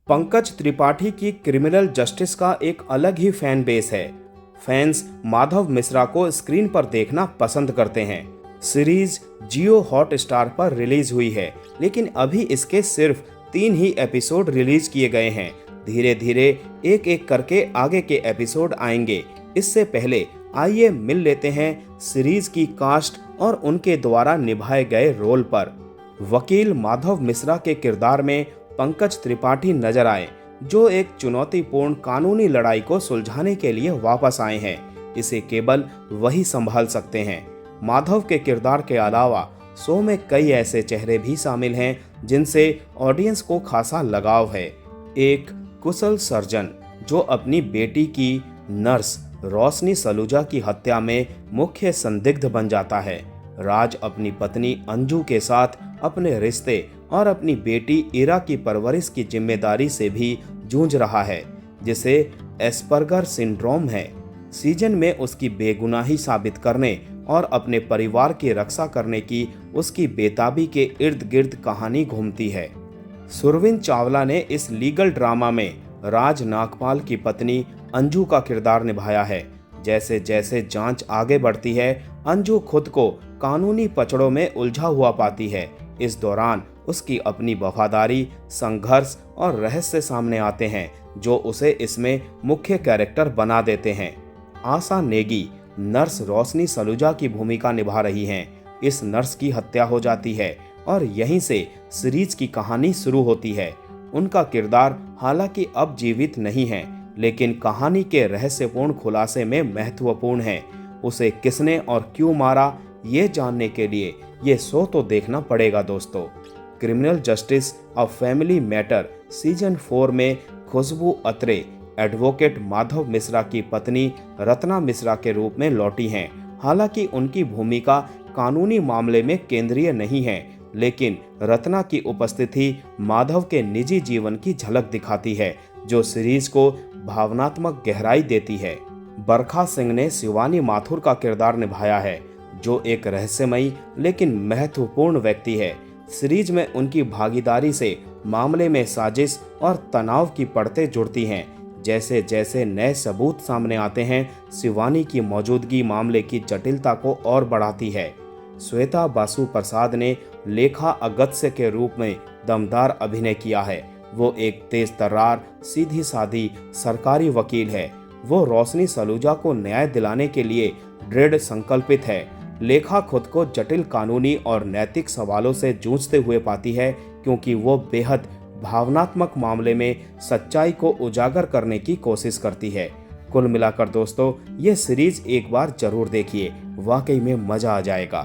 पंकज त्रिपाठी की criminal justice का एक अलग ही फैन बेस है। फैंस माधव मिश्रा को स्क्रीन पर देखना पसंद करते हैं। सीरीज जियो हॉटस्टार पर रिलीज हुई है, लेकिन अभी इसके सिर्फ 3 ही एपिसोड रिलीज किए गए हैं। धीरे धीरे एक एक करके आगे के एपिसोड आएंगे। इससे पहले आइए मिल लेते हैं सीरीज की कास्ट और उनके द्वारा निभाए गए रोल पर। वकील माधव मिश्रा के किरदार में पंकज त्रिपाठी नजर आए, जो एक चुनौतीपूर्ण कानूनी लड़ाई को सुलझाने के लिए वापस आए हैं। इसे केवल वही संभाल सकते हैं। माधव के किरदार के अलावा शो में कई ऐसे चेहरे भी शामिल हैं जिनसे ऑडियंस को खासा लगाव है। एक कुशल सर्जन जो अपनी बेटी की नर्स रोशनी सलूजा की हत्या में मुख्य संदिग्ध बन जाता है। राज अपनी पत्नी अंजू के साथ अपने रिश्ते और अपनी बेटी इरा की परवरिश की जिम्मेदारी से भी जूझ रहा है, जिसे एस्पर्गर सिंड्रोम है। सीजन में उसकी बेगुनाही साबित करने और अपने परिवार की रक्षा करने की उसकी बेताबी के इर्द गिर्द कहानी घूमती है। सुरवीन चावला ने इस लीगल ड्रामा में राज नागपाल की पत्नी अंजू का किरदार निभाया है। जैसे जैसे जांच आगे बढ़ती है, अंजू खुद को कानूनी पचड़ों में उलझा हुआ पाती है। इस दौरान उसकी अपनी वफादारी, संघर्ष और रहस्य सामने आते हैं, जो उसे इसमें मुख्य कैरेक्टर बना देते हैं। आशा नेगी नर्स रोशनी सलूजा की भूमिका निभा रही हैं। इस नर्स की हत्या हो जाती है और यहीं से सीरीज की कहानी शुरू होती है। उनका किरदार हालांकि अब जीवित नहीं है, लेकिन कहानी के रहस्यपूर्ण खुलासे में महत्वपूर्ण है। उसे किसने और क्यों मारा, ये जानने के लिए ये शो तो देखना पड़ेगा दोस्तों। Criminal justice a family matter season 4 में खुशबू अत्रे एडवोकेट माधव मिश्रा की पत्नी रत्ना मिश्रा के रूप में लौटी हैं। हालांकि उनकी भूमिका कानूनी मामले में केंद्रीय नहीं है, लेकिन रत्ना की उपस्थिति माधव के निजी जीवन की झलक दिखाती है, जो सीरीज को भावनात्मक गहराई देती है। बरखा सिंह ने शिवानी माथुर का किरदार निभाया है, जो एक रहस्यमयी लेकिन महत्वपूर्ण व्यक्ति है। सीरीज में उनकी भागीदारी से मामले में साजिश और तनाव की परतें जुड़ती हैं। जैसे जैसे नए सबूत सामने आते हैं, शिवानी की मौजूदगी मामले की जटिलता को और बढ़ाती है। श्वेता बासु प्रसाद ने लेखा अगत्य के रूप में दमदार अभिनय किया है। वो एक तेज तर्रार, सीधी सादी सरकारी वकील है। वो रोशनी सलूजा को न्याय दिलाने के लिए दृढ़ संकल्पित है। लेखा खुद को जटिल कानूनी और नैतिक सवालों से जूझते हुए पाती है, क्योंकि वो बेहद भावनात्मक मामले में सच्चाई को उजागर करने की कोशिश करती है। कुल मिलाकर दोस्तों, ये सीरीज एक बार जरूर देखिए, वाकई में मजा आ जाएगा।